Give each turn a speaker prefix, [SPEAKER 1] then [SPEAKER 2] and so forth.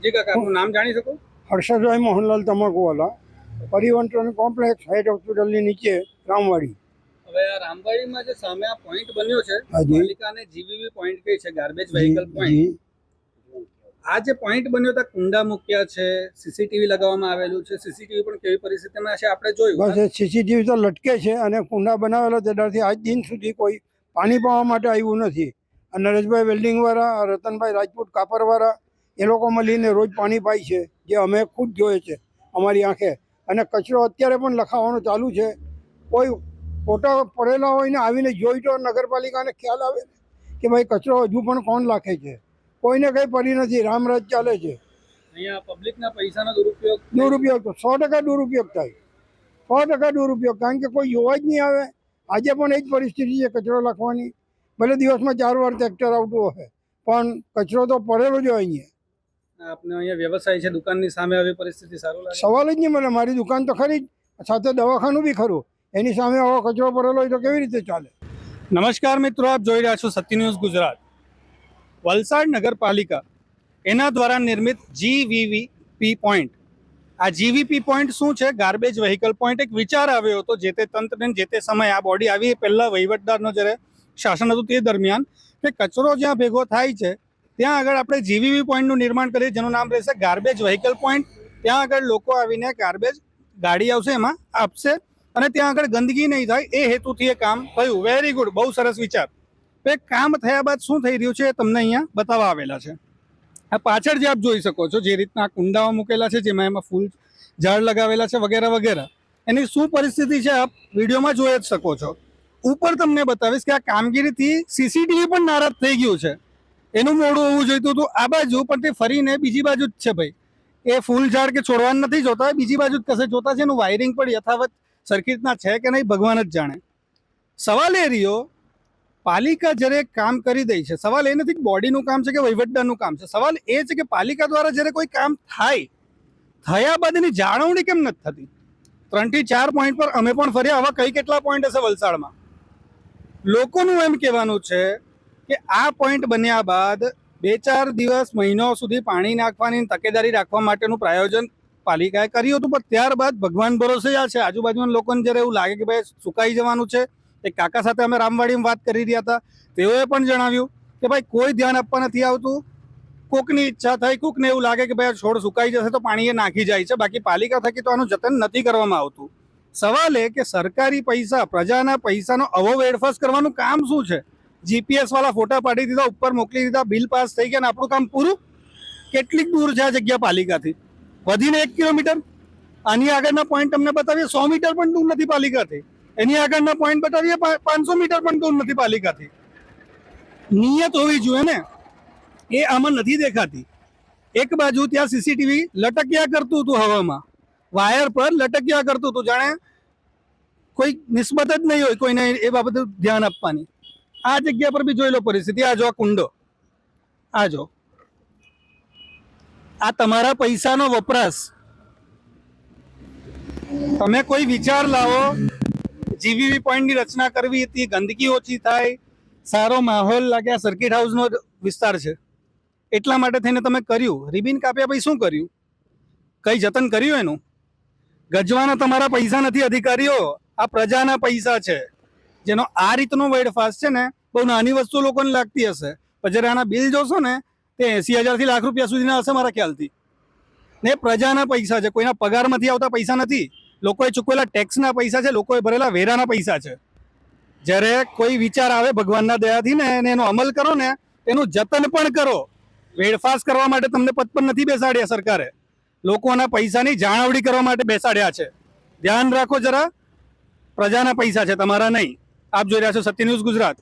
[SPEAKER 1] જી કાકા, આપનું નામ જાણી શકું?
[SPEAKER 2] હર્ષદભાઈ મોહનલાલ તમાકુવાલા, પરિવહન કોમ્પ્લેક્સ હાઈટ હોસ્પિટલની નીચે રામવાડી.
[SPEAKER 1] હવે આ રામવાડીમાં જે સામે આ પોઈન્ટ બન્યો છે,
[SPEAKER 2] હાજી.
[SPEAKER 1] પાલિકાને જીવીવી પોઈન્ટ કહે છે, ગાર્બેજ વ્હીકલ પોઈન્ટ. આ જે પોઈન્ટ બન્યો ત્યાં કુંડા મૂક્યા છે, સીસીટીવી લગાવવામાં આવેલું છે. સીસીટીવી પણ કેવી પરિસ્થિતિમાં છે આપણે જોયું.
[SPEAKER 2] બસ એ સીસીટીવી તો લટકે છે અને કુંડા બનાવેલા ત્યારથી આજ દિન સુધી કોઈ પાણી પાવા માટે આવ્યું નથી. અને નરેશભાઈ વેલ્ડિંગવાળા, રતનભાઈ રાજપૂત કાપરવાળા એ લોકો મળીને રોજ પાણી પાય છે, જે અમે ખુદ જોઈએ છે અમારી આંખે. અને કચરો અત્યારે પણ લખાવવાનો ચાલુ છે. કોઈ ફોટા પડેલા હોય ને આવીને જોઈ તો નગરપાલિકાને ખ્યાલ આવે કે ભાઈ કચરો હજુ પણ કોણ લાખે છે. કોઈને કંઈ પડી નથી, રામરાજ ચાલે છે.
[SPEAKER 1] અહીંયા પબ્લિકના પૈસાનો દુરુપયોગ
[SPEAKER 2] તો 100% દુરુપયોગ થાય, 100% દુરુપયોગ. કારણ કે કોઈ જોવા જ નહીં આવે. આજે પણ એ જ પરિસ્થિતિ છે કચરો લખવાની. ભલે દિવસમાં 4 વાર ટ્રેક્ટર આવતું હોય પણ કચરો તો પડેલો જ હોય અહીંયા.
[SPEAKER 1] આપને અહીંયા વ્યવસાય છે, દુકાનની સામે આવી પરિસ્થિતિ સારું લાગે?
[SPEAKER 2] સવાલ જ નહીં મને. મારી દુકાન તો ખરી જ, સાથે દવાખાનું બી ખરું. એની સામે આવો કચરો પડેલો હોય તો કેવી રીતે ચાલે?
[SPEAKER 1] નમસ્કાર મિત્રો, આપ જોઈ રહ્યા છો સત્ય ન્યૂઝ ગુજરાત. વલસાડ નગરપાલિકા એના દ્વારા નિર્મિત GVVP પોઈન્ટ. આ GVP પોઈન્ટ શું છે? Garbage vehicle point. એક વિચાર આવ્યો હતો જે તે તંત્રને, જે તે સમયે આ બોડી આવી પહેલાં વહીવટદારનો જ્યારે શાસન હતું તે દરમિયાન, કે કચરો જ્યાં ભેગો થાય છે ત્યાં આગળ આપણે GVV પોઈન્ટનું નિર્માણ કરીએ, જેનું નામ રહેશે ગાર્બેજ વ્હીકલ પોઈન્ટ. ત્યાં આગળ લોકો આવીને ગાર્બેજ ગાડી આવશે એમાં આપશે અને ત્યાં આગળ ગંદકી નહીં થાય એ હેતુથી એ કામ થયું. વેરી ગુડ, બહુ સરસ વિચાર. એ કામ થયા બાદ શું થઈ રહ્યું છે એ તમને અહીંયા બતાવવા આવેલા છે. આ પાછળ જે આપ જોઈ શકો છો, જે રીતના કુંડાઓ મૂકેલા છે, જેમાં એમાં ફૂલ ઝાડ લગાવેલા છે વગેરે વગેરે, એની શું પરિસ્થિતિ છે આપ વિડીયોમાં જોઈ જ શકો છો. ઉપર તમને બતાવીશ કે આ કામગીરીથી સીસીટીવી પણ નારાજ થઈ ગયું છે. એનું મોડું હોવું જોઈતું હતું આ બાજુ, પણ તે ફરીને બીજી બાજુ જ છે. ભાઈ, એ ફૂલ ઝાડ કે છોડવાનું નથી જોતા, બીજી બાજુ જ કશે જોતા છે. એનું વાયરિંગ પણ યથાવત સરખી રીતના છે કે નહીં ભગવાન જ જાણે. સવાલ એ રહ્યો, પાલિકા જ્યારે કામ કરી દઈ છે, સવાલ એ નથી કે બોડીનું કામ છે કે વહીવટદારનું કામ છે. સવાલ એ છે કે પાલિકા દ્વારા જ્યારે કોઈ કામ થાય, થયા બાદ એની જાળવણી કેમ નથી થતી? 3 થી 4 પોઈન્ટ પર અમે પણ ફર્યા. આવા કઈ કેટલા પોઈન્ટ હશે વલસાડમાં? લોકોનું એમ કહેવાનું છે કે આ પોઈન્ટ બન્યા બાદ 2-4 દિવસ, મહિનો સુધી પાણી નાખવાની તકેદારી રાખવા માટેનું પ્રાયોજન પાલિકાએ કર્યું હતું. પણ ત્યારબાદ ભગવાન ભરોસે આ છે. આજુબાજુના લોકોને જ્યારે એવું લાગે કે ભાઈ સુકાઈ જવાનું છે, એક કાકા સાથે અમે રામવાડીમાં વાત કરી રહ્યા હતા, તેઓએ પણ જણાવ્યું કે ભાઈ કોઈ ધ્યાન આપવા નથી આવતું. કોકની ઈચ્છા થઈ, કોકને એવું લાગે કે ભાઈ છોડ સુકાઈ જશે તો પાણી એ નાખી જાય છે, બાકી પાલિકા થકી તો આનું જતન નથી કરવામાં આવતું. સવાલ એ કે સરકારી પૈસા, પ્રજાના પૈસાનો અવો વેડફાસ કરવાનું કામ શું છે? GPS વાળા ફોટા પાડી દીધા, ઉપર મોકલી દીધા, બિલ પાસ થઈ ગયા અને આપણું કામ પૂરું. કેટલીક દૂર છે આ જગ્યા પાલિકાથી? વધીને 1 કિલોમીટર. આની આગળના પોઈન્ટ તમને બતાવીએ 100 મીટર પણ દૂર નથી પાલિકાથી. એની આગળના પોઈન્ટ બતાવીએ 500 મીટર પણ દૂર નથી પાલિકાથી. નિયત હોવી જોઈએ ને, એ આમાં નથી દેખાતી. એક બાજુ ત્યાં સીસીટીવી લટક્યા કરતું હતું, હવામાં વાયર પર લટક્યા કરતું હતું, જાણે કોઈ નિસ્બત જ નહીં હોય કોઈને એ બાબતે ધ્યાન આપવાની. આ જગ્યા પર બી જોઈ લો પરિસ્થિતિ. આ જો આ કુંડો, આ જો, આ તમારા પૈસાનો વપરાશ. તમે કોઈ વિચાર લાવો, GVV પોઈન્ટની રચના કરવી હતી, ગંદકી ઓછી થાય, સારો માહોલ લાગે. આ સર્કિટ હાઉસનો વિસ્તાર છે એટલા માટે થઈને તમે કર્યું. રિબિન કાપ્યા પછી શું કર્યું? કઈ જતન કર્યું એનું? ગજવાના તમારા પૈસા નથી અધિકારીઓ, આ પ્રજાના પૈસા છે. જેનો આ રીતનો વેડફાસ છે ને, બહુ નાની વસ્તુ લોકોને લાગતી હશે, પણ જ્યારે આના બિલ જોશો ને તે 80,000 થી લાખ રૂપિયા સુધીના હશે મારા ખ્યાલથી. ને પ્રજાના પૈસા છે, કોઈના પગારમાંથી આવતા પૈસા નથી. લોકોએ ચૂકવેલા ટેક્સના પૈસા છે, લોકોએ ભરેલા વેરાના પૈસા છે. જ્યારે કોઈ વિચાર આવે ભગવાનના દયાથી ને એનો અમલ કરો ને, એનું જતન પણ કરો. વેડફાસ કરવા માટે તમને પદ પર નથી બેસાડ્યા સરકારે, લોકોના પૈસાની જાળવણી કરવા માટે બેસાડ્યા છે. ધ્યાન રાખો જરા, પ્રજાના પૈસા છે, તમારા નહીં. આપ જોઈ રહ્યા છો સત્ય ન્યૂઝ ગુજરાત.